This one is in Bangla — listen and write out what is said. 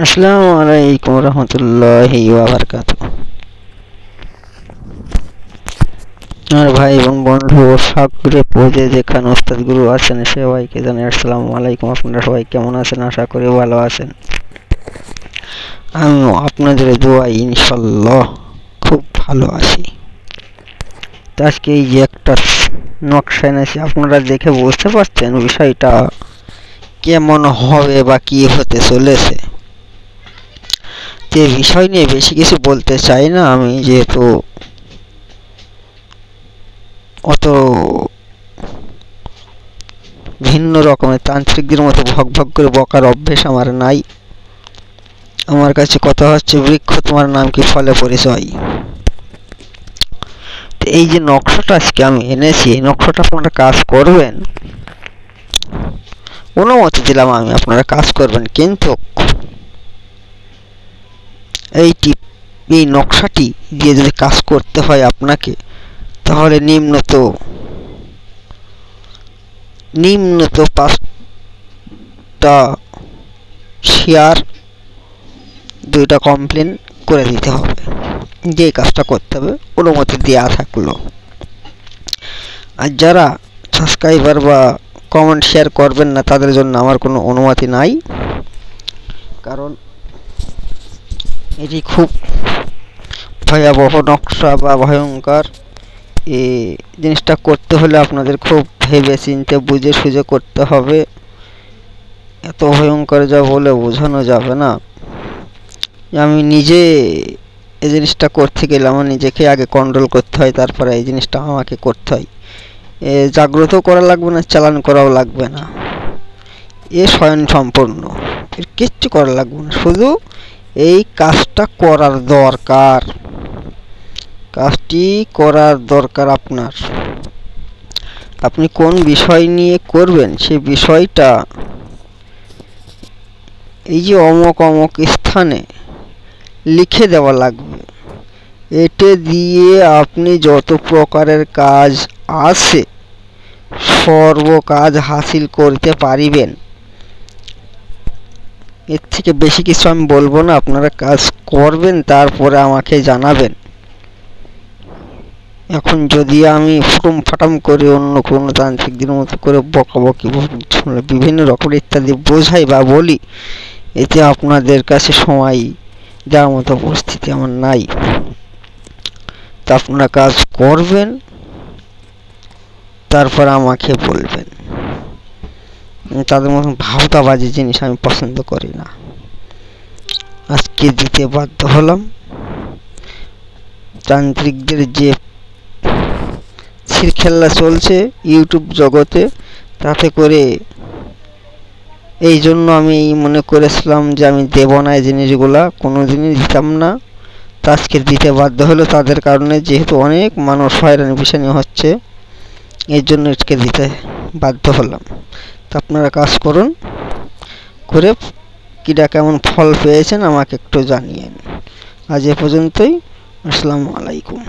আসসালামু আলাইকুম রহমতুল্লাহি ওয়া বারাকাতুহু। আর ভাই এবং বন্ধু ও সাগরে পৌঁছে যেখানে ওস্তাদ গুরু আছেন সবাইকে জানাই আসসালামু আলাইকুম। আপনারা সবাই কেমন আছেন? আশা করি ভালো আছেন। আমিও আপনাদের দোয়ায় ইনশাআল্লাহ খুব ভালো আছি। তো আজকে এই যে একটা নকশা এনেছি, আপনারা দেখে বুঝতে পারছেন বিষয়টা কেমন হবে বা কি হতে চলেছে। যে বিষয় নিয়ে বেশি কিছু বলতে চাই না আমি, যেহেতু অত ভিন্ন রকমের তান্ত্রিকদের মতো ভগ ভগ করে বকার অভ্যেস আমার নাই। আমার কাছে কথা হচ্ছে বৃক্ষ তোমার নাম কি ফলে পরিচয়। তো এই যে নকশাটা আজকে আমি এনেছি, এই নকশাটা আপনারা কাজ করবেন, অনুমতি দিলাম আমি, আপনারা কাজ করবেন, কিন্তু এই নকশাটি দিয়ে যদি কাজ করতে হয় আপনাকে, তাহলে নিম্নত 5টা শেয়ার 2টা কমপ্লেন করে দিতে হবে। যে কাজটা করতে হবে অনুমতি দেওয়া থাকলো। আর যারা সাবস্ক্রাইবার বা কমেন্ট শেয়ার করবেন না তাদের জন্য আমার কোনো অনুমতি নাই, কারণ এটি খুব ভয়াবহ নকশা বা ভয়ঙ্কর। এই জিনিসটা করতে হলে আপনাদের খুব ভেবে চিন্তে বুঝে সুঝে করতে হবে। এত ভয়ঙ্কর যা বলে বোঝানো যাবে না। আমি নিজে এই জিনিসটা করতে গেলে আমার নিজেকে আগে কন্ট্রোল করতে হয়, তারপরে এই জিনিসটা আমাকে করতে হয়। জাগ্রত করা লাগবে না, চালান করাও লাগবে না, এ স্বয়ং সম্পূর্ণ, এর কিচ্ছু করা লাগবে না, শুধু এই কাজটা করার দরকার। কাজটি করার দরকার আপনার। আপনি কোন বিষয় নিয়ে করবেন সেই বিষয়টা এই যে অমুক অমুক স্থানে লিখে দেওয়া লাগবে। এতে দিয়ে আপনি যত প্রকারের কাজ আছে সর্ব কাজ হাসিল করতে পারিবেন। এর থেকে বেশি কিছু আমি বলবো না, আপনারা কাজ করবেন তারপরে আমাকে জানাবেন। এখন যদি আমি ফুটুম ফাটাম করে অন্য কোনো তান্ত্রিকদের মতো করে বকাবকি বিভিন্ন রকম ইত্যাদি বোঝাই বা বলি, এতে আপনাদের কাছে সময় দেওয়ার মতো পরিস্থিতি আমার নাই। তা আপনারা কাজ করবেন, তারপর আমাকে বলবেন। তাদের মতন ভাওতাবাজি জিনিস আমি পছন্দ করি না। আজকে দিতে বাধ্য হলাম। তান্ত্রিকদের যে ছিরখেল্লা চলছে ইউটিউব জগতে, তাতে করে এই জন্য আমি মনে করেছিলাম যে আমি দেব না, এই জিনিসগুলা কোনোদিনই দিতাম না। তা আজকে দিতে বাধ্য হলো তাদের কারণে, যেহেতু অনেক মানুষ হয়রানি পেশানি হচ্ছে, এর জন্য আজকে দিতে বাধ্য হলাম। তা আপনারা কাজ করুন, করে কিরা কেমন ফল পেয়েছেন আমাকে একটু জানিয়েন। আজ এ পর্যন্তই। আসসালামু আলাইকুম।